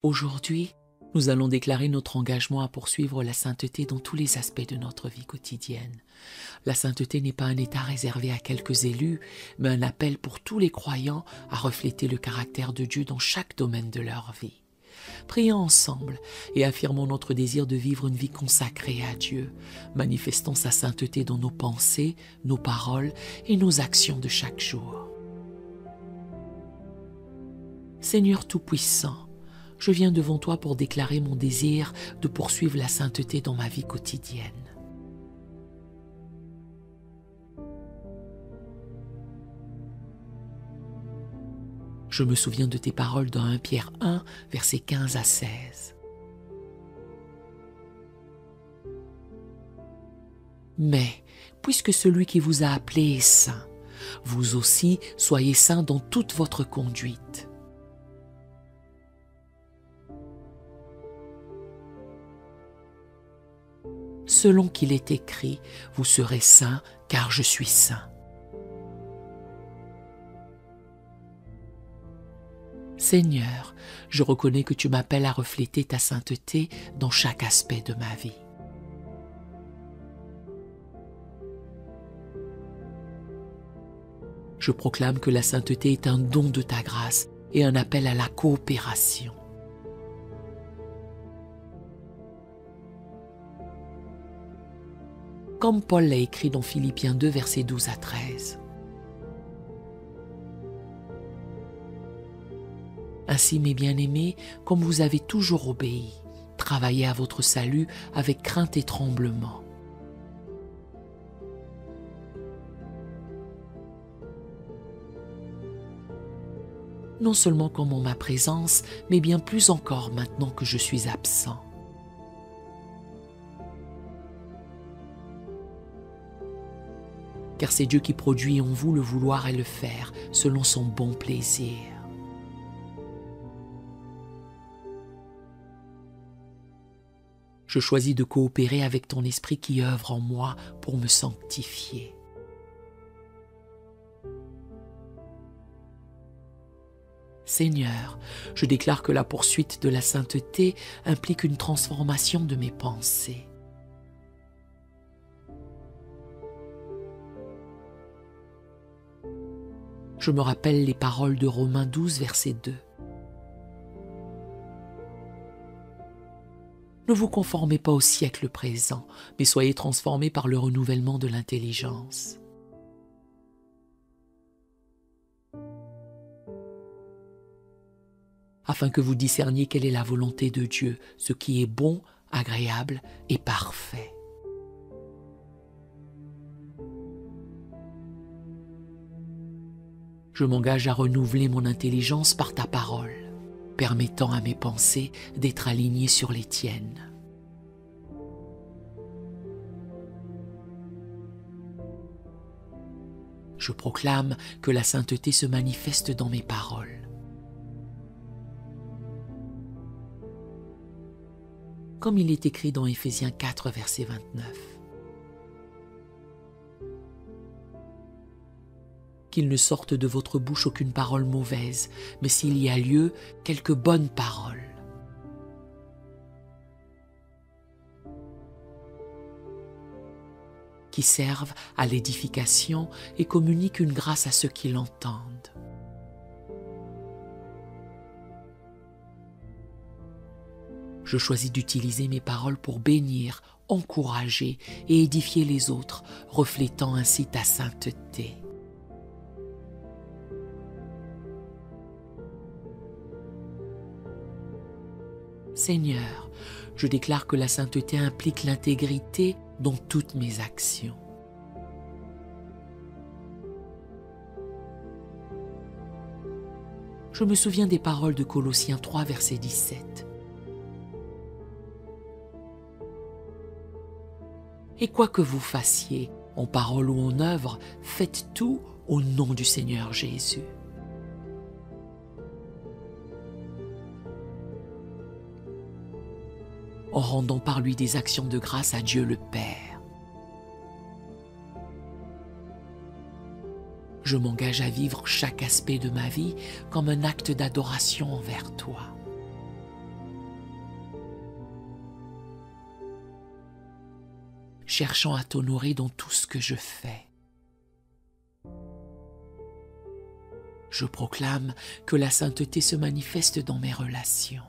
Aujourd'hui, nous allons déclarer notre engagement à poursuivre la sainteté dans tous les aspects de notre vie quotidienne. La sainteté n'est pas un état réservé à quelques élus, mais un appel pour tous les croyants à refléter le caractère de Dieu dans chaque domaine de leur vie. Prions ensemble et affirmons notre désir de vivre une vie consacrée à Dieu, manifestant sa sainteté dans nos pensées, nos paroles et nos actions de chaque jour. Seigneur Tout-Puissant, je viens devant toi pour déclarer mon désir de poursuivre la sainteté dans ma vie quotidienne. Je me souviens de tes paroles dans 1 Pierre 1, versets 15 à 16. Mais, puisque celui qui vous a appelé est saint, vous aussi soyez saints dans toute votre conduite. Selon qu'il est écrit, vous serez saints, car je suis saint. Seigneur, je reconnais que tu m'appelles à refléter ta sainteté dans chaque aspect de ma vie. Je proclame que la sainteté est un don de ta grâce et un appel à la coopération. Comme Paul l'a écrit dans Philippiens 2, versets 12 à 13. Ainsi, mes bien-aimés, comme vous avez toujours obéi, travaillez à votre salut avec crainte et tremblement. Non seulement comme en ma présence, mais bien plus encore maintenant que je suis absent. Car c'est Dieu qui produit en vous le vouloir et le faire, selon son bon plaisir. Je choisis de coopérer avec ton esprit qui œuvre en moi pour me sanctifier. Seigneur, je déclare que la poursuite de la sainteté implique une transformation de mes pensées. Je me rappelle les paroles de Romains 12, verset 2. Ne vous conformez pas au siècle présent, mais soyez transformés par le renouvellement de l'intelligence. Afin que vous discerniez quelle est la volonté de Dieu, ce qui est bon, agréable et parfait. Je m'engage à renouveler mon intelligence par ta parole, permettant à mes pensées d'être alignées sur les tiennes. Je proclame que la sainteté se manifeste dans mes paroles. Comme il est écrit dans Éphésiens 4, verset 29. Qu'il ne sorte de votre bouche aucune parole mauvaise, mais s'il y a lieu, quelques bonnes paroles. Qui servent à l'édification et communiquent une grâce à ceux qui l'entendent. Je choisis d'utiliser mes paroles pour bénir, encourager et édifier les autres, reflétant ainsi ta sainteté. Seigneur, je déclare que la sainteté implique l'intégrité dans toutes mes actions. Je me souviens des paroles de Colossiens 3, verset 17. Et quoi que vous fassiez, en parole ou en œuvre, faites tout au nom du Seigneur Jésus. En rendant par lui des actions de grâce à Dieu le Père. Je m'engage à vivre chaque aspect de ma vie comme un acte d'adoration envers toi. cherchant à t'honorer dans tout ce que je fais. Je proclame que la sainteté se manifeste dans mes relations.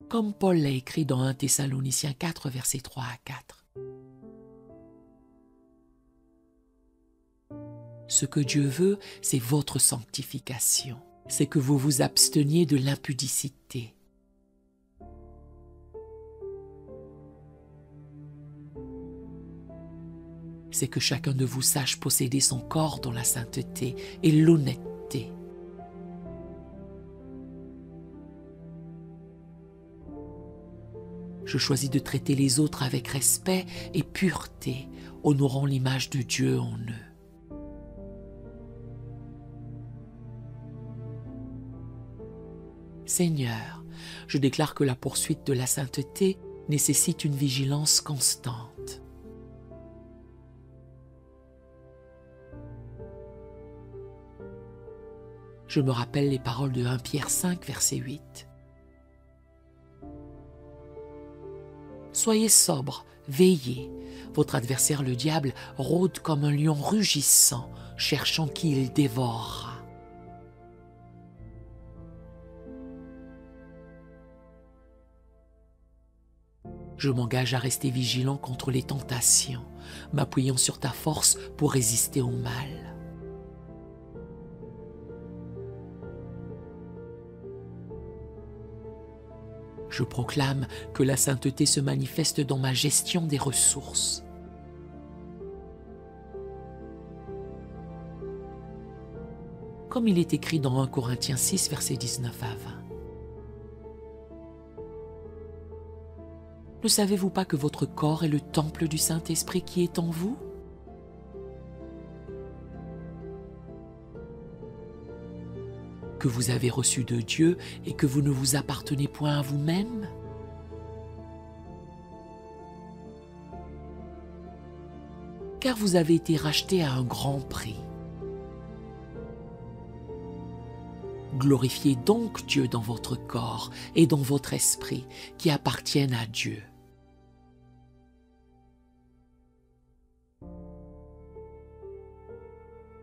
Comme Paul l'a écrit dans 1 Thessaloniciens 4, versets 3 à 4. Ce que Dieu veut, c'est votre sanctification. C'est que vous vous absteniez de l'impudicité. C'est que chacun de vous sache posséder son corps dans la sainteté et l'honnêteté. Je choisis de traiter les autres avec respect et pureté, honorant l'image de Dieu en eux. Seigneur, je déclare que la poursuite de la sainteté nécessite une vigilance constante. Je me rappelle les paroles de 1 Pierre 5, verset 8. Soyez sobres, veillez. Votre adversaire le diable rôde comme un lion rugissant, cherchant qui il dévorera. Je m'engage à rester vigilant contre les tentations, m'appuyant sur ta force pour résister au mal. Je proclame que la sainteté se manifeste dans ma gestion des ressources. Comme il est écrit dans 1 Corinthiens 6, versets 19 à 20. Ne savez-vous pas que votre corps est le temple du Saint-Esprit qui est en vous ? Que vous avez reçu de Dieu et que vous ne vous appartenez point à vous-même ? Car vous avez été rachetés à un grand prix. Glorifiez donc Dieu dans votre corps et dans votre esprit qui appartiennent à Dieu.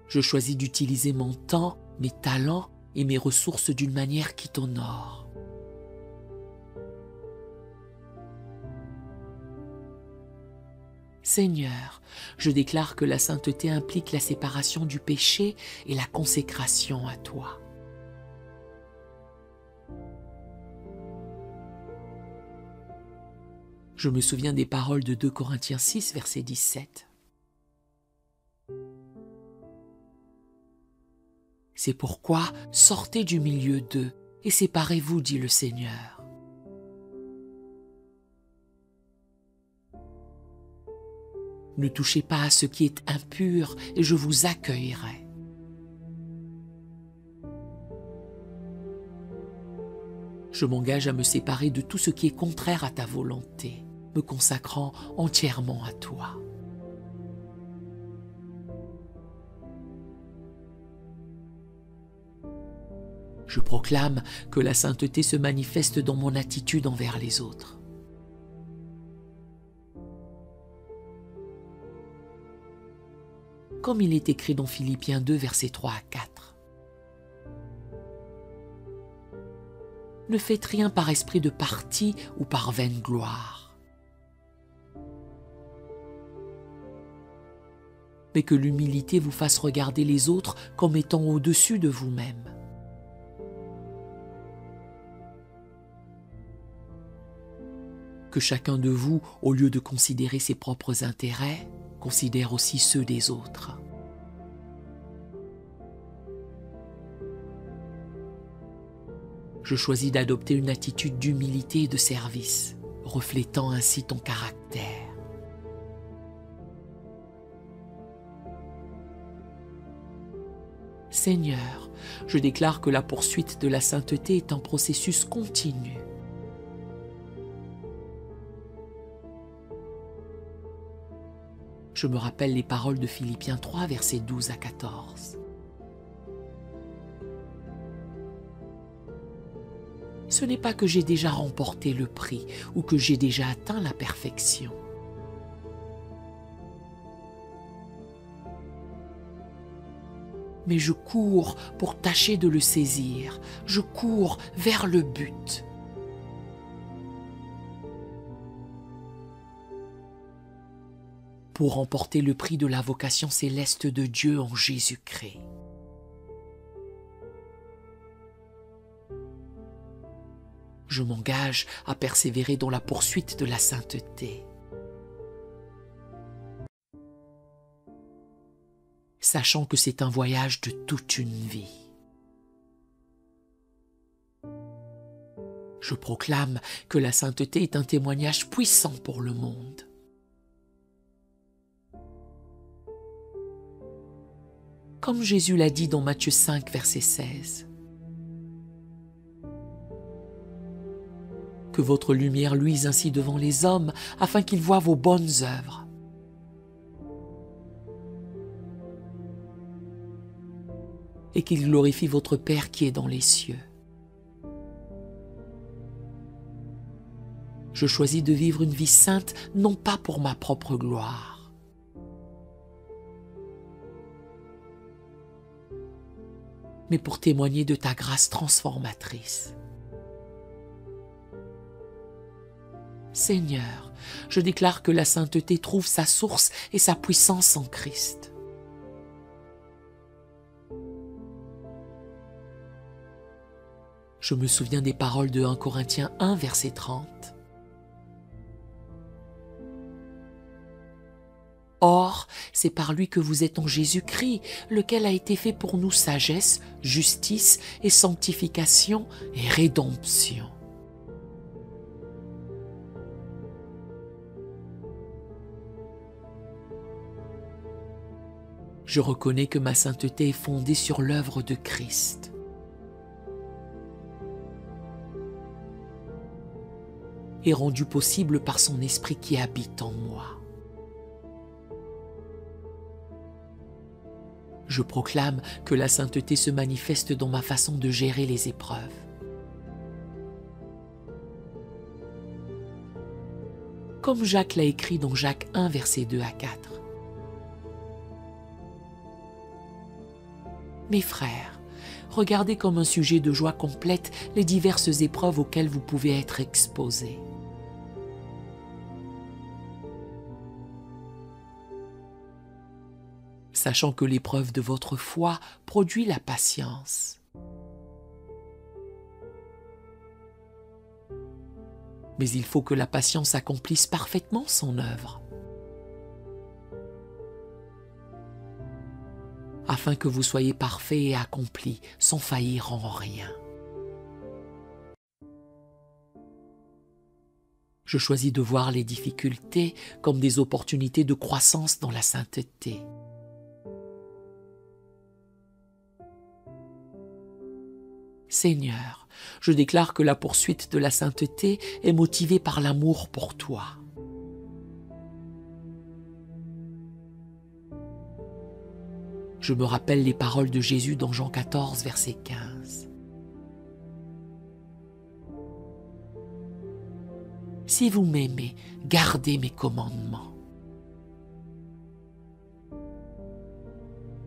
Je choisis d'utiliser mon temps, mes talents et mes ressources d'une manière qui t'honore. Seigneur, je déclare que la sainteté implique la séparation du péché et la consécration à toi. Je me souviens des paroles de 2 Corinthiens 6, verset 17. C'est pourquoi sortez du milieu d'eux et séparez-vous, dit le Seigneur. Ne touchez pas à ce qui est impur et je vous accueillerai. Je m'engage à me séparer de tout ce qui est contraire à ta volonté, me consacrant entièrement à toi. Je proclame que la sainteté se manifeste dans mon attitude envers les autres. Comme il est écrit dans Philippiens 2, versets 3 à 4. Ne faites rien par esprit de parti ou par vaine gloire, mais que l'humilité vous fasse regarder les autres comme étant au-dessus de vous-même. Que chacun de vous, au lieu de considérer ses propres intérêts, considère aussi ceux des autres. Je choisis d'adopter une attitude d'humilité et de service, reflétant ainsi ton caractère. Seigneur, je déclare que la poursuite de la sainteté est un processus continu. Je me rappelle les paroles de Philippiens 3, versets 12 à 14. Ce n'est pas que j'ai déjà remporté le prix ou que j'ai déjà atteint la perfection. Mais je cours pour tâcher de le saisir. Je cours vers le but. Pour remporter le prix de la vocation céleste de Dieu en Jésus-Christ. Je m'engage à persévérer dans la poursuite de la sainteté. Sachant que c'est un voyage de toute une vie. Je proclame que la sainteté est un témoignage puissant pour le monde. Comme Jésus l'a dit dans Matthieu 5, verset 16. Que votre lumière luise ainsi devant les hommes, afin qu'ils voient vos bonnes œuvres. Et qu'ils glorifient votre Père qui est dans les cieux. Je choisis de vivre une vie sainte, non pas pour ma propre gloire, mais pour témoigner de ta grâce transformatrice. Seigneur, je déclare que la sainteté trouve sa source et sa puissance en Christ. Je me souviens des paroles de 1 Corinthiens 1, verset 30. Or, c'est par lui que vous êtes en Jésus-Christ, lequel a été fait pour nous sagesse, justice et sanctification et rédemption. Je reconnais que ma sainteté est fondée sur l'œuvre de Christ. Et rendue possible par son esprit qui habite en moi. Je proclame que la sainteté se manifeste dans ma façon de gérer les épreuves. Comme Jacques l'a écrit dans Jacques 1, versets 2 à 4. Mes frères, regardez comme un sujet de joie complète les diverses épreuves auxquelles vous pouvez être exposés. Sachant que l'épreuve de votre foi produit la patience. Mais il faut que la patience accomplisse parfaitement son œuvre, afin que vous soyez parfaits et accomplis, sans faillir en rien. Je choisis de voir les difficultés comme des opportunités de croissance dans la sainteté. Seigneur, je déclare que la poursuite de la sainteté est motivée par l'amour pour toi. Je me rappelle les paroles de Jésus dans Jean 14, verset 15. Si vous m'aimez, gardez mes commandements.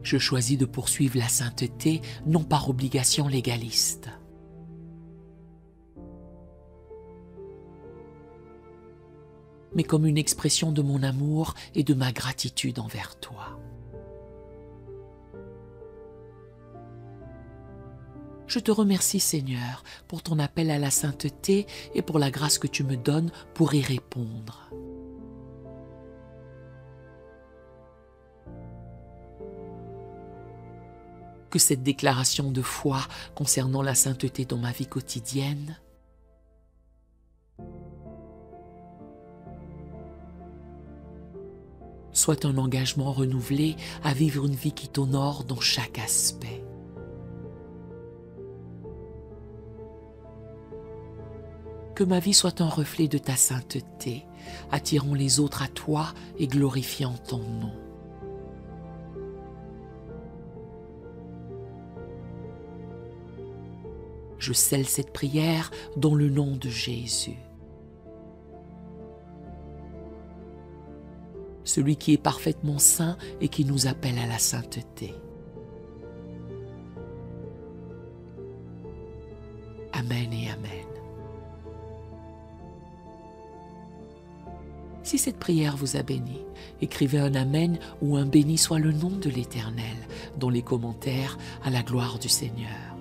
Je choisis de poursuivre la sainteté, non par obligation légaliste, mais comme une expression de mon amour et de ma gratitude envers toi. Je te remercie, Seigneur, pour ton appel à la sainteté et pour la grâce que tu me donnes pour y répondre. Que cette déclaration de foi concernant la sainteté dans ma vie quotidienne soit un engagement renouvelé à vivre une vie qui t'honore dans chaque aspect. Que ma vie soit un reflet de ta sainteté, attirant les autres à toi et glorifiant ton nom. Je scelle cette prière dans le nom de Jésus. Celui qui est parfaitement saint et qui nous appelle à la sainteté. Amen et Amen. Si cette prière vous a béni, écrivez un Amen ou un béni soit le nom de l'Éternel dans les commentaires à la gloire du Seigneur.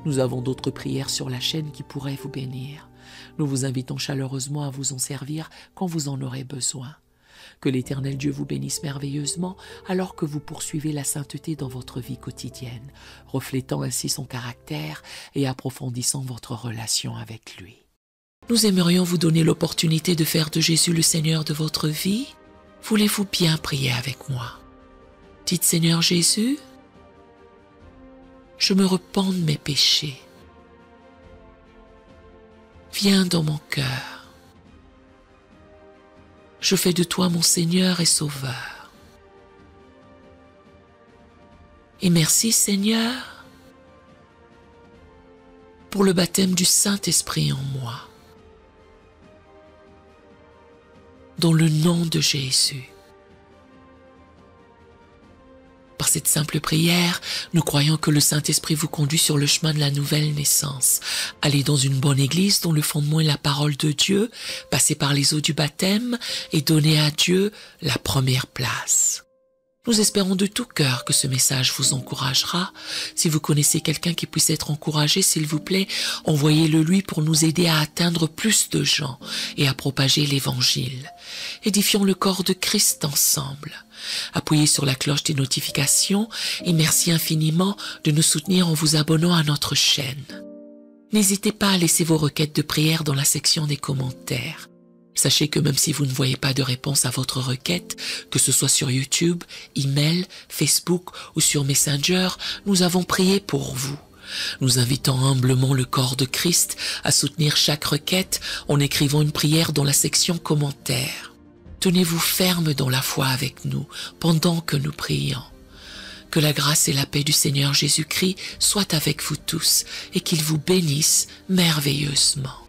Nous avons d'autres prières sur la chaîne qui pourraient vous bénir. Nous vous invitons chaleureusement à vous en servir quand vous en aurez besoin. Que l'Éternel Dieu vous bénisse merveilleusement alors que vous poursuivez la sainteté dans votre vie quotidienne, reflétant ainsi son caractère et approfondissant votre relation avec lui. Nous aimerions vous donner l'opportunité de faire de Jésus le Seigneur de votre vie. Voulez-vous bien prier avec moi? Dites Seigneur Jésus, je me repens de mes péchés. Viens dans mon cœur. Je fais de toi mon Seigneur et Sauveur. Et merci Seigneur pour le baptême du Saint-Esprit en moi. Dans le nom de Jésus. Par cette simple prière, nous croyons que le Saint-Esprit vous conduit sur le chemin de la nouvelle naissance. Allez dans une bonne église dont le fondement est la parole de Dieu, passez par les eaux du baptême et donnez à Dieu la première place. Nous espérons de tout cœur que ce message vous encouragera. Si vous connaissez quelqu'un qui puisse être encouragé, s'il vous plaît, envoyez-le lui pour nous aider à atteindre plus de gens et à propager l'Évangile. Édifions le corps de Christ ensemble. Appuyez sur la cloche des notifications et merci infiniment de nous soutenir en vous abonnant à notre chaîne. N'hésitez pas à laisser vos requêtes de prière dans la section des commentaires. Sachez que même si vous ne voyez pas de réponse à votre requête, que ce soit sur YouTube, email, Facebook ou sur Messenger, nous avons prié pour vous. Nous invitons humblement le corps de Christ à soutenir chaque requête en écrivant une prière dans la section commentaires. Tenez-vous ferme dans la foi avec nous pendant que nous prions. Que la grâce et la paix du Seigneur Jésus-Christ soient avec vous tous et qu'il vous bénisse merveilleusement.